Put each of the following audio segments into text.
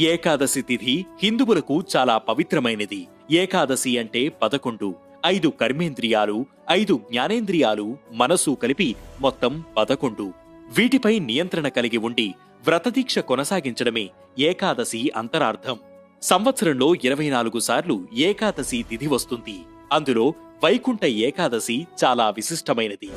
ఏకాదశి తిథి హిందువులకు చాలా పవిత్రమైనది. ఏకాదశి అంటే 11. 5 కర్మేంద్రియాలు, 5 జ్ఞానేంద్రియాలు, మనసు కలిపి మొత్తం 11. వీటిపై నియంత్రణ కలిగి ఉండి వ్రతదీక్ష కొనసాగించడమే ఏకాదశి అంతరార్థం. సంవత్సరంలో 24 సార్లు ఏకాదశి తిథి వస్తుంది. అందులో వైకుంఠ ఏకాదశి చాలా విశిష్టమైనది.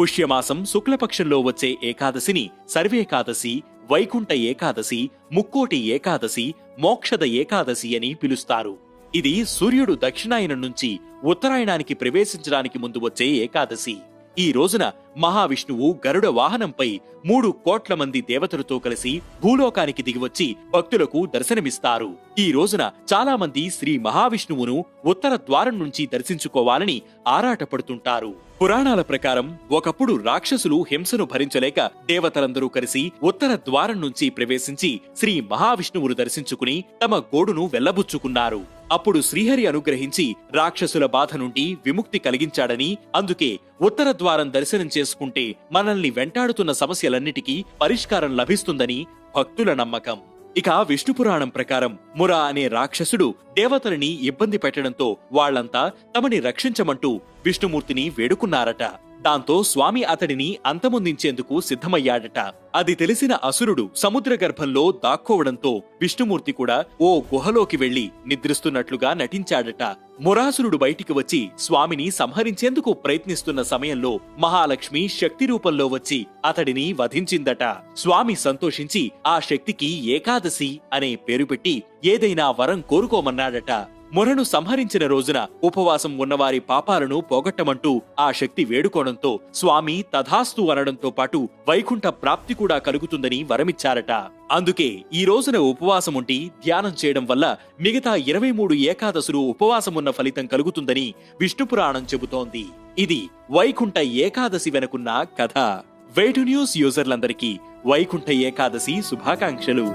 పుష్యమాసం శుక్లపక్షంలో వచ్చే ఏకాదశిని సర్వేకాదశి, వైకుంఠ ఏకాదశి, ముక్కోటి ఏకాదశి, మోక్షద ఏకాదశి అని పిలుస్తారు. ఇది సూర్యుడు దక్షిణాయనం నుంచి ఉత్తరాయణానికి ప్రవేశించడానికి ముందు వచ్చే ఏకాదశి. ఈ రోజున మహావిష్ణువు గరుడ వాహనంపై 3 కోట్ల మంది దేవతలతో కలిసి భూలోకానికి దిగివచ్చి భక్తులకు దర్శనమిస్తారు. ఈ రోజున చాలా మంది శ్రీ మహావిష్ణువును ఉత్తర ద్వారం నుంచి దర్శించుకోవాలని ఆరాటపడుతుంటారు. పురాణాల ప్రకారం ఒకప్పుడు రాక్షసులు హింసను భరించలేక దేవతలందరూ కలిసి ఉత్తర ద్వారం నుంచి ప్రవేశించి శ్రీ మహావిష్ణువును దర్శించుకుని తమ గోడును వెళ్లబుచ్చుకున్నారు. అప్పుడు శ్రీహరి అనుగ్రహించి రాక్షసుల బాధ నుండి విముక్తి కలిగించాడని, అందుకే ఉత్తర ద్వారం దర్శనం చేసుకుంటే మనల్ని వెంటాడుతున్న సమస్యలన్నిటికీ పరిష్కారం లభిస్తుందని భక్తుల నమ్మకం. ఇక విష్ణు పురాణం ప్రకారం మురా అనే రాక్షసుడు దేవతలని ఇబ్బంది పెట్టడంతో వాళ్లంతా తమని రక్షించమంటూ విష్ణుమూర్తిని వేడుకున్నారట. దాంతో స్వామి అతడిని అంతమొందించేందుకు సిద్ధమయ్యాడట. అది తెలిసిన అసురుడు సముద్ర గర్భంలో దాక్కోవడంతో విష్ణుమూర్తి కూడా ఓ గుహలోకి వెళ్లి నిద్రిస్తున్నట్లుగా నటించాడట. మురాసురుడు బయటికి వచ్చి స్వామిని సంహరించేందుకు ప్రయత్నిస్తున్న సమయంలో మహాలక్ష్మి శక్తి రూపంలో వచ్చి అతడిని వధించిందట. స్వామి సంతోషించి ఆ శక్తికి ఏకాదశి అనే పేరు పెట్టి ఏదైనా వరం కోరుకోమన్నాడట. మురను సంహరించిన రోజున ఉపవాసం ఉన్నవారి పాపాలను పోగొట్టమంటూ ఆ శక్తి వేడుకోవడంతో స్వామి తథాస్తు అనడంతో పాటు వైకుంఠ ప్రాప్తి కూడా కలుగుతుందని వరమిచ్చారట. అందుకే ఈ రోజున ఉపవాసం ఉండి ధ్యానం చేయడం వల్ల మిగతా 23 ఏకాదశులు ఉపవాసమున్న ఫలితం కలుగుతుందని విష్ణుపురాణం చెబుతోంది. ఇది వైకుంఠ ఏకాదశి వెనుకున్న కథ. వే2న్యూస్ యూజర్లందరికీ వైకుంఠ ఏకాదశి శుభాకాంక్షలు.